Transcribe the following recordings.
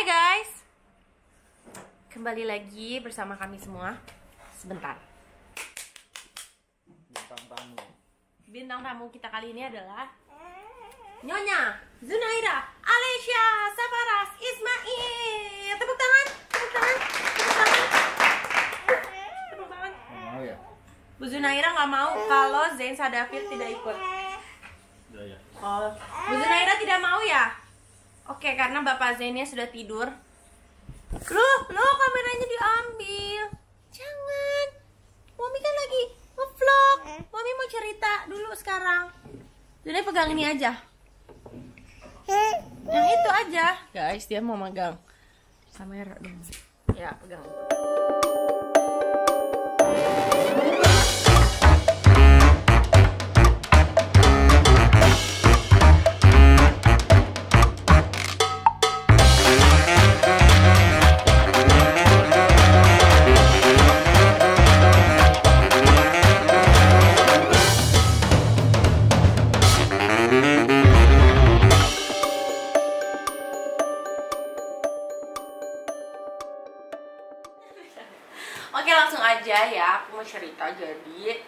Hai guys, kembali lagi bersama kami semua. Sebentar. Bintang tamu kita kali ini adalah Nyonya Zunaira Alesya Safaras Ismail. Tepuk tangan, tepuk tangan, tepuk tangan, tepuk tangan. Mau ya? Bu Zunaira nggak mau kalau Zain Sadafir tidak ikut. Ya. Oh, Bu Zunaira tidak mau ya? Oke, karena Bapak Zainnya sudah tidur. Loh, kameranya diambil. Jangan. Mami kan lagi nge-vlog. Mami mau cerita dulu sekarang. Jadi pegang ini aja. Yang itu aja. Guys, dia mau megang kamera dong. Ya, pegang. Oke, langsung aja ya, aku mau cerita. Jadi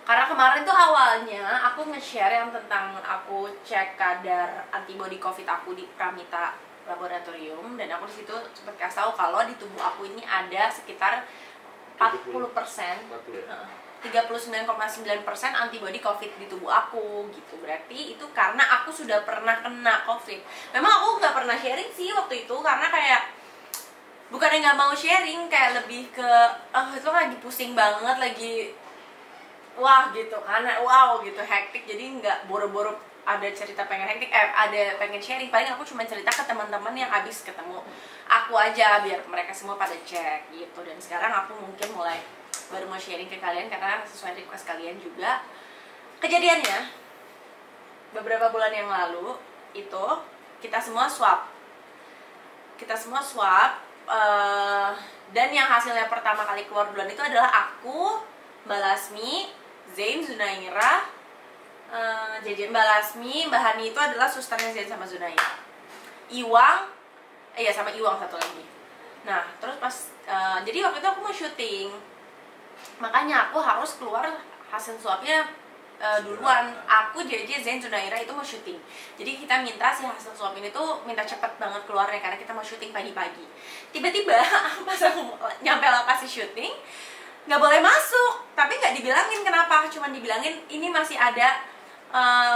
karena kemarin tuh awalnya aku nge-share yang tentang aku cek kadar antibody COVID aku di Pramita Laboratorium, dan aku di situ sempat kasih tahu kalau di tubuh aku ini ada sekitar 40%, 39,9% antibody COVID di tubuh aku gitu. Berarti itu karena aku sudah pernah kena COVID. Memang aku nggak pernah sharing sih waktu itu karena kayak bukannya nggak mau sharing, kayak lebih ke itu lagi pusing banget, lagi wah gitu karena wow gitu hektik, jadi nggak boro-boro ada cerita pengen hektik, ada pengen sharing. Paling aku cuma cerita ke teman-teman yang abis ketemu aku aja biar mereka semua pada cek gitu. Dan sekarang aku mungkin mulai baru mau sharing ke kalian karena sesuai request kalian juga. Kejadiannya beberapa bulan yang lalu itu kita semua swab dan yang hasilnya pertama kali keluar duluan itu adalah aku, Mbak Lasmi, Zain, Zunaira, Mbak Lasmi, Mbak Hani itu adalah susternya Zain sama Zunaira. Iwang, sama Iwang satu lagi. Nah, terus pas jadi waktu itu aku mau syuting, makanya aku harus keluar hasil swabnya duluan. Aku, JJ, Zain, Zunaira itu mau syuting. Jadi kita minta si hasil swab ini tuh minta cepet banget keluarnya karena kita mau syuting pagi-pagi. Tiba-tiba pas aku nyampe lokasi syuting nggak boleh masuk, tapi nggak dibilangin kenapa, cuman dibilangin ini masih ada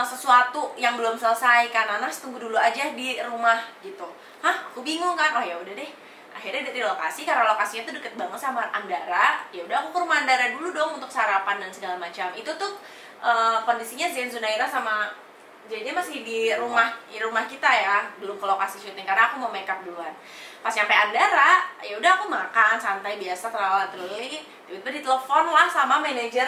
sesuatu yang belum selesai kan, Nanas tunggu dulu aja di rumah gitu. Hah, aku bingung kan. Oh ya udah deh, akhirnya dari lokasi, karena lokasinya tuh deket banget sama Andara. Ya udah aku ke rumah Andara dulu dong untuk sarapan dan segala macam. Itu tuh kondisinya Zain, Zunaira sama JJ masih di rumah kita ya, belum ke lokasi syuting karena aku mau makeup duluan. Pas nyampe Andara, ya udah aku makan santai biasa, terlali, tiba-tiba ditelepon lah sama manajer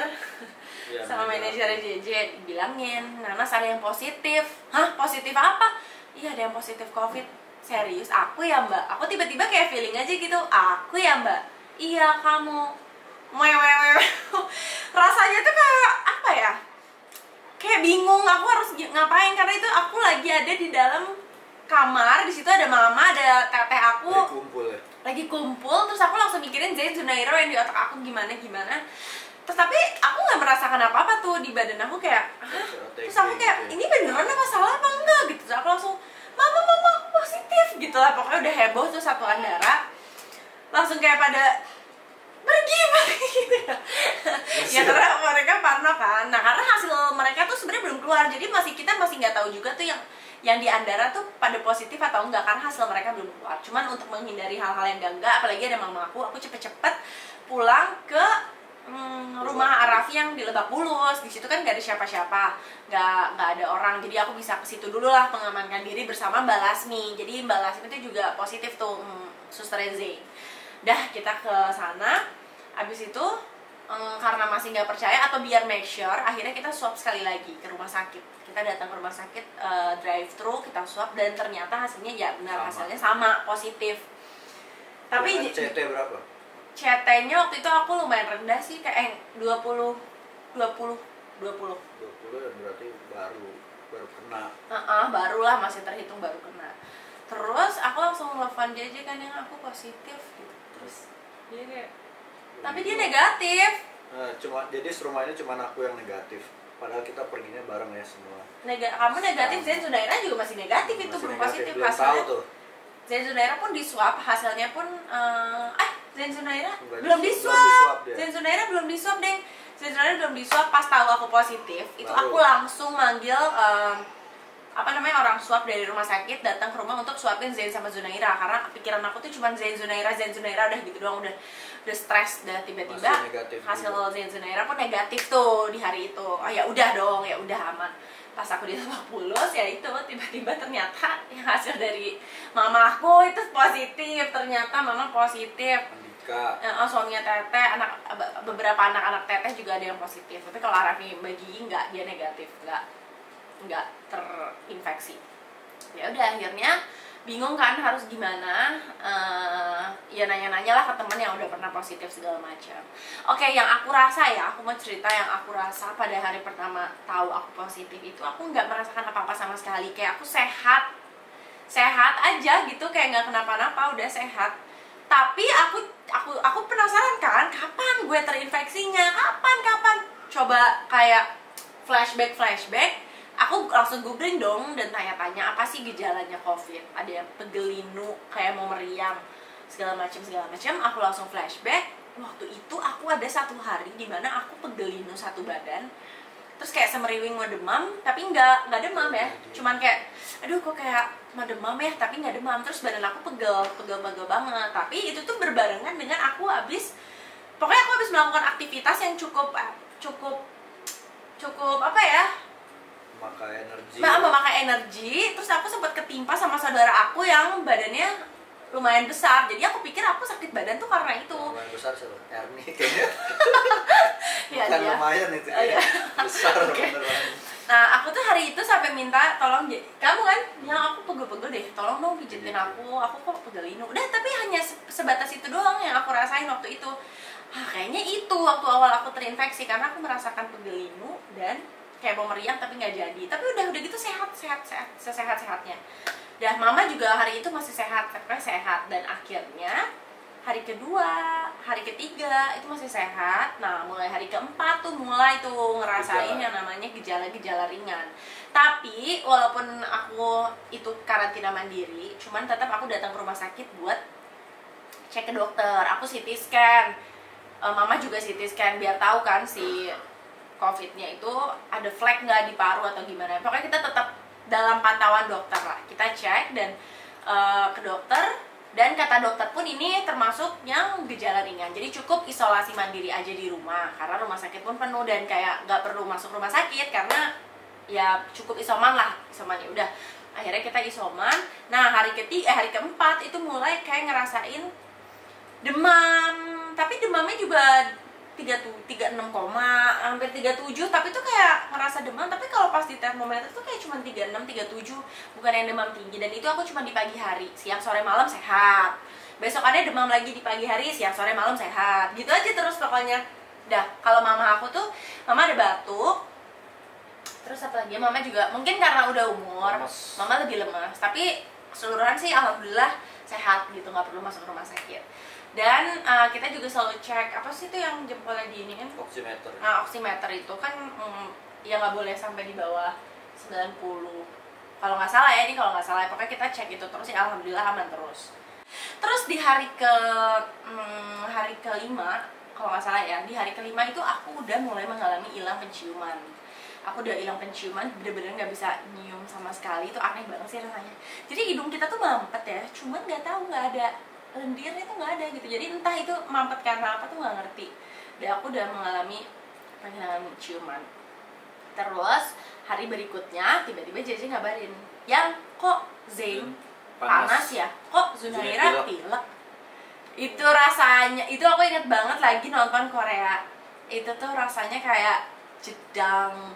sama manajer JJ, dibilangin Nanas ada yang positif. Hah, positif apa? Iya, ada yang positif COVID. Serius? Aku ya Mbak? Aku tiba-tiba kayak feeling aja gitu, aku ya Mbak? Iya, kamu. Rasanya tuh kayak apa ya, kayak bingung aku harus ngapain karena itu aku lagi ada di dalam kamar, di situ ada mama, ada teteh aku lagi kumpul. Terus aku langsung mikirin Zain, Zunaira yang di otak aku gimana. Terus tapi aku nggak merasakan apa-apa tuh di badan aku, kayak terus aku kayak ini beneran apa salah apa enggak gitu. Terus aku langsung mama aku positif gitu lah, pokoknya udah heboh tuh satu Andara, langsung kayak pada pergi gitu ya karena mereka parno kan. Nah, karena hasil mereka tuh sebenarnya belum keluar, jadi kita masih nggak tahu juga tuh yang di Andara tuh pada positif atau enggak karena hasil mereka belum keluar. Cuman untuk menghindari hal-hal yang enggak, apalagi ada mama aku cepet-cepet pulang ke rumah Arafi yang di Lebak Bulus. Di situ kan nggak ada siapa-siapa, nggak ada orang, jadi aku bisa ke situ dulu lah mengamankan diri bersama Mbak Lasmi. Jadi Mbak Lasmi itu juga positif tuh, suster Zain. Dah, kita ke sana. Abis itu karena masih nggak percaya atau biar make sure, akhirnya kita swab sekali lagi ke rumah sakit. Kita datang ke rumah sakit, drive thru, kita swab, dan ternyata hasilnya ya benar, hasilnya sama, positif. Tapi CT berapa? CT-nya waktu itu aku lumayan rendah sih, kayak 20 berarti baru kena. Baru lah, masih terhitung baru kena. Terus aku telepon JJ kan yang aku positif gitu. Terus dia kayak tapi dia negatif. Jadi serumah ini cuma aku yang negatif. Padahal kita perginya bareng ya semua. Kamu negatif, Zain Zunaira juga masih negatif, itu belum positif hasilnya. Zain Zunaira pun di swab, hasilnya pun Zain Zunaira belum di swab. Zain Zunaira belum di swab, Deng. Zain Zunaira belum di swab. Pas tahu aku positif, itu aku langsung manggil orang swab dari rumah sakit datang ke rumah untuk swabin Zain sama Zunaira, karena pikiran aku tuh cuma Zain Zunaira udah gitu doang, udah stres, udah tiba-tiba hasil Zain Zunaira pun negatif tuh di hari itu. Oh ya udah dong, ya udah aman. Pas aku di Lebak Bulus ya itu tiba-tiba ternyata yang hasil dari mamaku itu positif, ternyata mama positif. Suaminya Teteh, beberapa anak-anak Teteh juga ada yang positif. Tapi kalau Arafi Bagi enggak, dia negatif, enggak terinfeksi. Ya udah akhirnya bingung kan harus gimana, ya nanya-nanya lah ke teman yang udah pernah positif segala macam. Oke, yang aku rasa ya, aku mau cerita yang aku rasa pada hari pertama tahu aku positif itu, aku nggak merasakan apa-apa sama sekali. Kayak aku sehat aja gitu, kayak nggak kenapa-napa, udah sehat. Tapi aku penasaran kan, kapan gue terinfeksinya, kapan? Coba kayak flashback. Aku langsung googling dong dan tanya-tanya apa sih gejalanya COVID. Ada yang pegelinu, kayak mau meriang, segala macam. Aku langsung flashback. Waktu itu aku ada 1 hari di mana aku pegelinu satu badan. Terus kayak semeriwing mau demam, tapi nggak demam ya. Cuman kayak, aduh kok kayak mau demam ya, tapi nggak demam. Terus badan aku pegel banget. Tapi itu tuh berbarengan dengan aku habis melakukan aktivitas yang cukup apa ya? Memakai energi. Terus aku sempat ketimpa sama saudara aku yang badannya lumayan besar. Jadi aku pikir aku sakit badan tuh karena itu. Lumayan besar sih, Erni kayaknya. Ya, kan lumayan itu ya. Besar beneran. Nah, aku tuh hari itu sampai minta tolong, kamu kan yang aku pegel-pegel deh, tolong dong pijitin aku kok pegelinu. Udah, tapi hanya sebatas itu doang yang aku rasain waktu itu. Kayaknya itu waktu awal aku terinfeksi, karena aku merasakan pegelinu dan kayak mau meriang tapi nggak jadi. Tapi udah gitu sehat sesehat-sehatnya. Dan mama juga hari itu masih sehat dan akhirnya hari kedua, hari ketiga itu masih sehat. Nah, mulai hari keempat tuh mulai tuh ngerasain yang namanya gejala-gejala ringan. Tapi walaupun aku itu karantina mandiri, cuman tetap aku datang ke rumah sakit buat cek ke dokter. Aku CT scan, mama juga CT scan biar tahu kan si COVID-nya itu ada flek nggak di paru atau gimana. Pokoknya kita tetap dalam pantauan dokter lah. Kita cek dan ke dokter, dan kata dokter pun ini termasuk yang gejala ringan. Jadi cukup isolasi mandiri aja di rumah, karena rumah sakit pun penuh dan kayak nggak perlu masuk rumah sakit karena ya cukup isoman ya udah. Akhirnya kita isoman. Nah, hari keempat itu mulai kayak ngerasain demam, tapi demamnya juga 36, hampir 37, tapi tuh kayak ngerasa demam. Tapi kalau pas di termometer tuh kayak cuma 36, 37, bukan yang demam tinggi. Dan itu aku cuma di pagi hari, siang sore malam sehat. Besok ada demam lagi di pagi hari, siang sore malam sehat. Gitu aja terus pokoknya. Dah, kalau mama aku tuh, mama ada batuk. Terus apa lagi? Mama juga mungkin karena udah umur, mama lebih lemas. Tapi keseluruhan sih alhamdulillah sehat gitu, nggak perlu masuk rumah sakit. Dan kita juga selalu cek apa sih itu yang jempolnya diiniin? Oximeter. Nah, oximeter itu kan ya nggak boleh sampai di bawah 90. Kalau nggak salah ya, ini kalau nggak salah. Pokoknya kita cek itu terus ya, alhamdulillah aman terus. Terus di hari kelima, kalau nggak salah ya, di hari kelima itu aku udah mulai mengalami hilang penciuman. Aku udah hilang penciuman, bener-bener nggak bisa nyium sama sekali. Itu aneh banget sih rasanya. Jadi hidung kita tuh mampet ya, cuman nggak tahu, nggak ada lendirnya tuh nggak ada gitu. Jadi entah itu mampet karena apa tuh nggak ngerti. Dan aku udah mengalami penghilangan ciuman. Terus hari berikutnya tiba-tiba JJ ngabarin, yang kok Zain panas ya, kok Zunaira pilek. Itu rasanya, itu aku inget banget lagi nonton Korea. Itu tuh rasanya kayak jedang.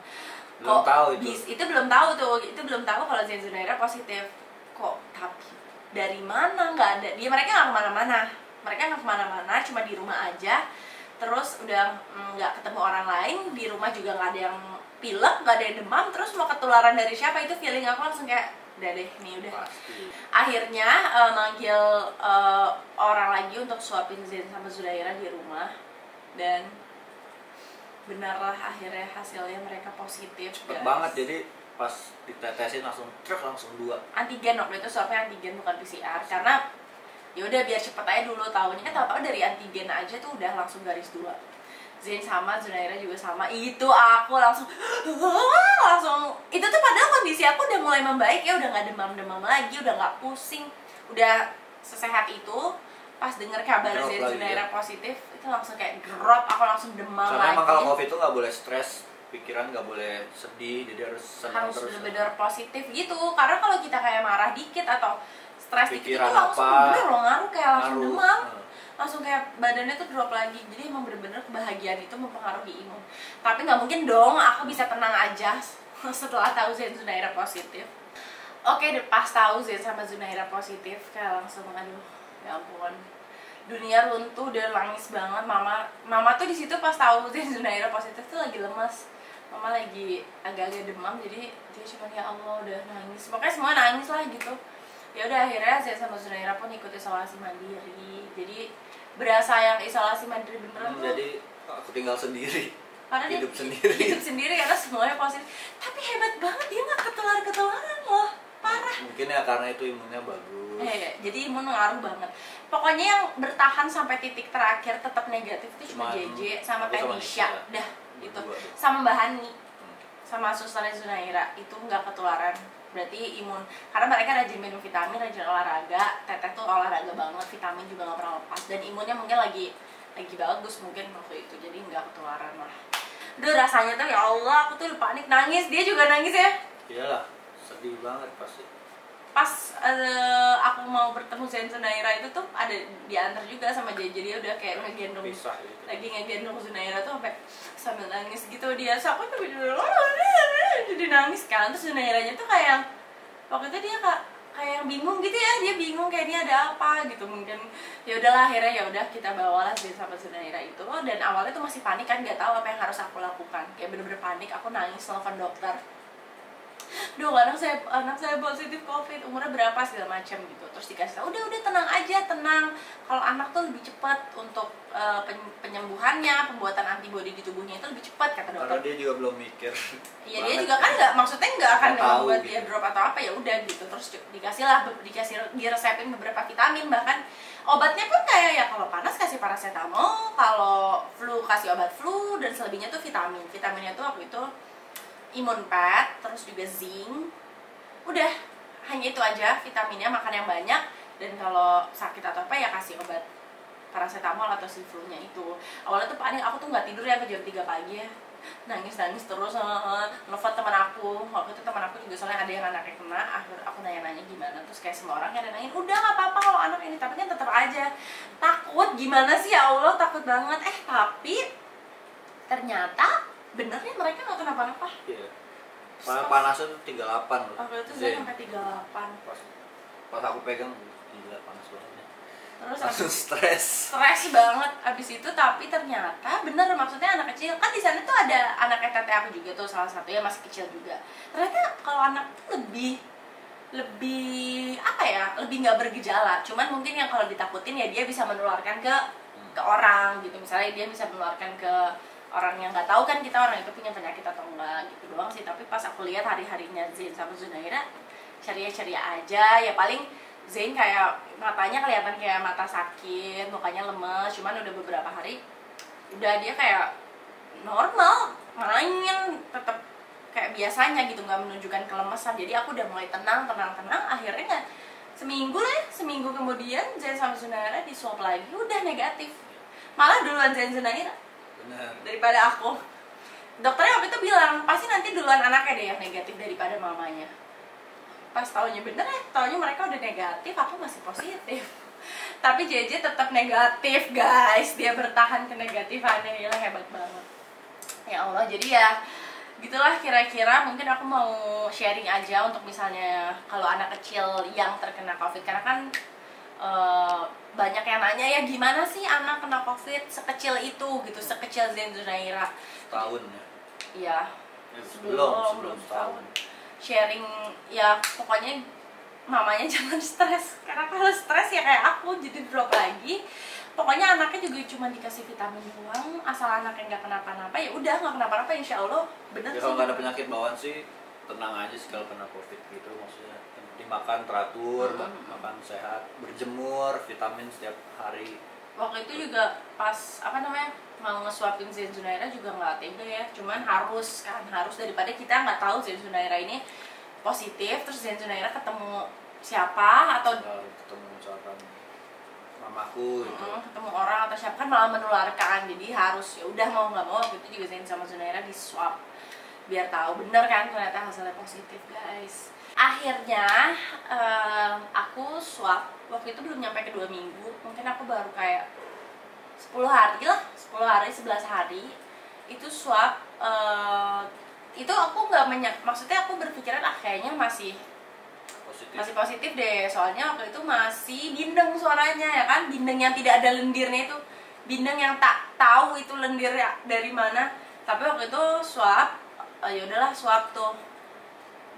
Belum tahu itu. Itu belum tahu tuh, itu belum tahu kalau Zain Zunaira positif. Kok tapi dari mana, nggak ada, mereka nggak kemana-mana, cuma di rumah aja. Terus udah nggak ketemu orang lain, di rumah juga nggak ada yang pilek, nggak ada yang demam. Terus mau ketularan dari siapa, itu feeling aku langsung kayak udah deh nih udah. Pasti. Akhirnya manggil orang lagi untuk suapin Zain sama Zunaira di rumah, dan benarlah akhirnya hasilnya mereka positif. Cepet banget, jadi pas ditetesin langsung truk langsung 2 antigen. Waktu itu suapnya antigen bukan PCR, karena ya udah biar cepet aja dulu tahunya. Tahu-tahu dari antigen aja tuh udah langsung garis 2. Zain sama, Zunaira juga sama. Itu aku langsung itu tuh padahal kondisi aku udah mulai membaik ya, udah nggak demam-demam lagi, udah nggak pusing, udah sesehat itu. Pas denger kabar Drop Zain lagi, Zunaira ya? positif, itu langsung kayak drop, aku langsung demam karena lagi. emang kalau COVID itu nggak boleh stres, pikiran nggak boleh sedih, jadi harus senang Harus terus. bener-bener positif gitu. Karena kalau kita kayak marah dikit atau stres dikit itu Pikiran langsung apa, bener loh ngaruh, kayak langsung ngaruh. demam, langsung kayak badannya tuh drop lagi. Jadi emang bener-bener kebahagiaan itu mempengaruhi imun. Tapi nggak mungkin dong aku bisa tenang aja setelah tahu Zain Zunaira positif. Oke, pas tahu Zain sama Zunaira positif, kayak langsung aduh ya ampun, dunia runtuh dan nangis banget. Mama tuh di situ pas tahu Zain Zunaira positif tuh lagi lemas. Mama lagi agak-agak demam, jadi dia cuma ya Allah udah nangis. Pokoknya semua nangis lah gitu. Ya udah akhirnya Zain sama Zunaira pun ikut isolasi mandiri. Jadi berasa yang isolasi mandiri beneran tuh. Jadi aku tinggal sendiri, Karena dia hidup sendiri. hidup sendiri karena semuanya positif. Tapi hebat banget, dia nggak ketularan loh, parah. Mungkin ya karena itu imunnya bagus. Jadi imun ngaruh banget. Pokoknya yang bertahan sampai titik terakhir tetap negatif itu cuma Cuman JJ sama aku sama Tenisha. Nisha. Dah itu. Berdua. Sama Mbak Hani sama susternya Zunaira itu nggak ketularan. Berarti imun, karena mereka rajin minum vitamin, rajin olahraga. Teteh tuh olahraga banget, vitamin juga nggak pernah lepas, dan imunnya mungkin lagi bagus mungkin waktu itu, jadi nggak ketularan lah. Duh rasanya tuh ya Allah, aku tuh panik, nangis, dia juga nangis ya. Iyalah, sedih banget pasti. Pas aku mau bertemu Zain Zunaira itu tuh ada diantar juga sama JJ, dia udah kayak ngegendong, Pisah gitu. lagi ngegendong Zunaira tuh sambil nangis gitu. Dia aku tuh jadi nangis kan. Terus Zunairanya tuh kayak waktu itu dia kayak yang bingung gitu ya, dia bingung kayak dia ada apa gitu mungkin. Ya udahlah akhirnya ya udah kita bawalah Zain sama Zunaira itu. Dan awalnya tuh masih panik kan, nggak tahu apa yang harus aku lakukan, kayak bener-bener panik. Aku nangis telepon dokter, duh anak saya positif COVID, umurnya berapa segala macam gitu. Terus dikasih tahu udah tenang aja, tenang, kalau anak tuh lebih cepat untuk penyembuhannya, pembuatan antibodi di tubuhnya itu lebih cepat kata dokter. Karena dia juga belum mikir. Iya, dia juga kan nggak, maksudnya nggak akan Nggak tahu membuat gitu. dia drop atau apa, ya udah gitu. Terus dikasih diresepin beberapa vitamin, bahkan obatnya pun kayak ya kalau panas kasih paracetamol, kalau flu kasih obat flu, dan selebihnya tuh vitaminnya tuh waktu itu imun pad, terus juga zinc. Udah, hanya itu aja vitaminnya, makan yang banyak, dan kalau sakit atau apa ya kasih obat paracetamol atau si flu-nya itu. Awalnya tuh panik, aku tuh nggak tidur ya sampai jam 3 pagi ya. Nangis terus, nelfon teman aku. Waktu itu teman aku juga soalnya ada yang anaknya kena, aku nanya-nanya gimana. Terus kayak semua orang yang nanyain, udah nggak apa-apa kalau anak ini, tapi kan tetap aja takut. Gimana sih ya Allah, takut banget. Tapi ternyata benernya mereka nggak kenapa-napa. Iya. Panasnya tuh 38 loh. Waktu itu Zain. saya sampai 38. Pas aku pegang, gila panas banget. Terus Langsung stres. stres banget abis itu. Tapi ternyata bener, maksudnya anak kecil kan di sana tuh ada anaknya teteh aku juga tuh, salah satunya masih kecil juga. Ternyata kalau anak tuh lebih apa ya, lebih nggak bergejala. Cuman mungkin yang kalau ditakutin ya dia bisa menularkan ke orang gitu. Misalnya dia bisa menularkan ke orang yang nggak tahu kan kita orang itu punya penyakit atau enggak gitu doang sih. Tapi pas aku lihat hari-harinya Zain sama Zunaira ceria-ceria aja. Ya paling Zain kayak matanya kelihatan kayak mata sakit, mukanya lemes, cuman udah beberapa hari udah dia kayak normal, main tetap kayak biasanya gitu, nggak menunjukkan kelemasan. Jadi aku udah mulai tenang. Akhirnya seminggu kemudian Zain sama Zunaira di swab lagi, udah negatif. Malah duluan Zain Zunaira Benar. daripada aku. Dokternya waktu itu bilang pasti nanti duluan anaknya deh yang negatif daripada mamanya. Pas taunya bener ya, taunya mereka udah negatif, aku masih positif. Tapi JJ tetap negatif guys, dia bertahan ke negatifannya, gila hebat banget. Ya Allah, jadi ya gitulah kira-kira. Mungkin aku mau sharing aja untuk misalnya kalau anak kecil yang terkena COVID, karena kan banyak yang nanya ya gimana sih anak kena COVID sekecil itu gitu, sekecil Zain Zunaira. Tahun ya. Iya. Sebelum setahun. sharing ya, pokoknya mamanya jangan stres, karena kalau stres ya kayak aku jadi drop lagi. Pokoknya anaknya juga cuma dikasih vitamin doang, asal anaknya nggak kenapa-napa ya udah, nggak kenapa-napa insya Allah. Bener Ya sih. kalau nggak ada penyakit bawaan sih tenang aja sih kalau kena covid gitu, maksudnya yang penting makan teratur, makan sehat, berjemur, vitamin setiap hari. Waktu itu juga pas apa namanya mau ngesuapin Zain Zunaira juga nggak tega ya, cuman harus daripada kita nggak tahu Zain Zunaira ini positif terus Zain Zunaira ketemu siapa atau Kalau ketemu misalkan mamaku gitu, ketemu orang atau siapa kan malah menularkan. Jadi harus ya udah mau nggak mau waktu itu juga Zain sama Zunaira di swab biar tahu bener kan ternyata hasilnya positif guys. Akhirnya aku swab waktu itu belum nyampe ke 2 minggu, mungkin aku baru kayak 10 hari lah, 10 hari 11 hari itu swab. Itu aku nggak maksudnya aku berpikiran kayaknya masih positif deh, soalnya waktu itu masih bindeng suaranya ya kan, bindeng yang tidak ada lendirnya itu, bindeng yang tak tahu itu lendir dari mana. Tapi waktu itu swab, ya udahlah swab tuh,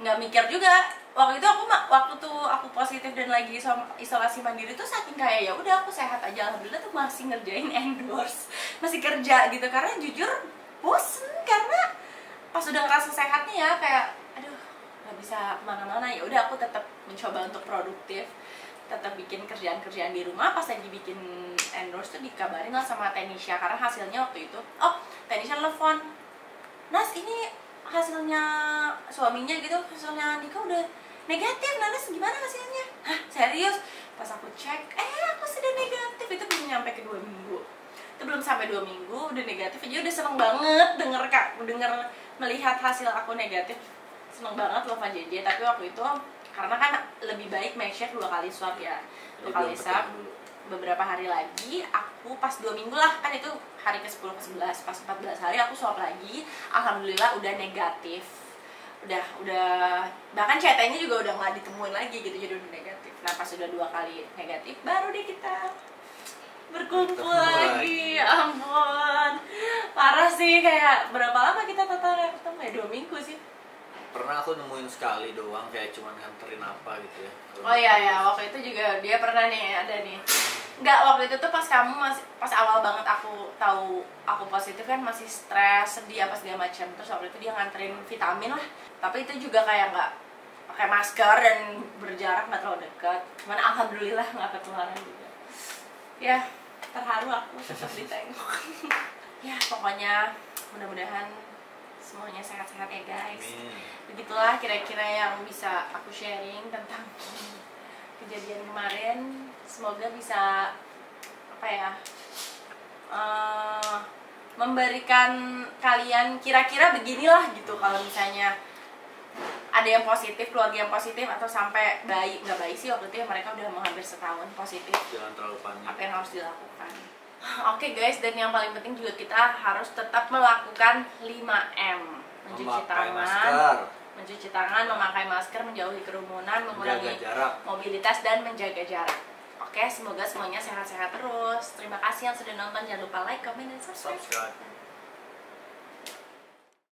nggak mikir juga. Waktu itu aku positif dan lagi isolasi mandiri tuh saking kayak ya udah aku sehat aja alhamdulillah tuh masih ngerjain endorse, masih kerja gitu, karena jujur bosen karena pas udah ngerasa sehatnya ya kayak aduh nggak bisa kemana-mana. Ya udah aku tetap mencoba untuk produktif, tetap bikin kerjaan-kerjaan di rumah. Pas lagi bikin endorse tuh dikabarin lah sama Tenisha, karena hasilnya waktu itu Tenisha telepon, Nas ini hasilnya suaminya gitu, hasilnya Andika udah negatif, Nanas gimana hasilnya? Hah serius? Pas aku cek, aku sudah negatif. Itu belum nyampe ke 2 minggu, itu belum sampai 2 minggu udah negatif aja udah seneng banget denger melihat hasil aku negatif, seneng banget loh Pak JJ. Tapi waktu itu karena kan lebih baik make sure 2 kali swab ya, 2 kali swab. Beberapa hari lagi aku pas 2 minggu lah kan, itu hari ke 10 ke 11, pas 14 hari aku swab lagi, alhamdulillah udah negatif. Udah bahkan CT-nya juga udah nggak ditemuin lagi gitu, jadi udah negatif. Nah pas udah 2 kali negatif baru deh kita berkumpul lagi. Ya ampun parah sih, kayak berapa lama kita total ketemu ya? 2 minggu sih. Pernah aku nemuin sekali doang, kayak cuman nganterin apa gitu ya. Oh iya ya, waktu itu juga dia pernah nih, ada nih. Enggak, waktu itu tuh pas kamu pas awal banget aku tahu aku positif kan, masih stres, sedih apa segala macam. Terus waktu itu dia nganterin vitamin lah. Tapi itu juga kayak nggak pakai masker dan berjarak, nggak terlalu dekat. Cuman alhamdulillah nggak ketularan juga. Ya, terharu aku tetap ditengok. Ya, pokoknya mudah-mudahan semuanya sehat-sehat ya guys. Begitulah kira-kira yang bisa aku sharing tentang kejadian kemarin. Semoga bisa apa ya, memberikan kalian kira-kira beginilah gitu. Kalau misalnya ada yang positif, keluarga yang positif, atau sampai bayi, nggak bayi sih waktu itu ya, mereka udah mau hampir setahun positif, jangan terlalu panik. apa yang harus dilakukan. Oke guys, dan yang paling penting juga kita harus tetap melakukan 5M. Mencuci tangan, memakai masker, menjauhi kerumunan, mengurangi mobilitas, dan menjaga jarak. Oke, semoga semuanya sehat-sehat terus. Terima kasih yang sudah nonton, jangan lupa like, comment, dan subscribe.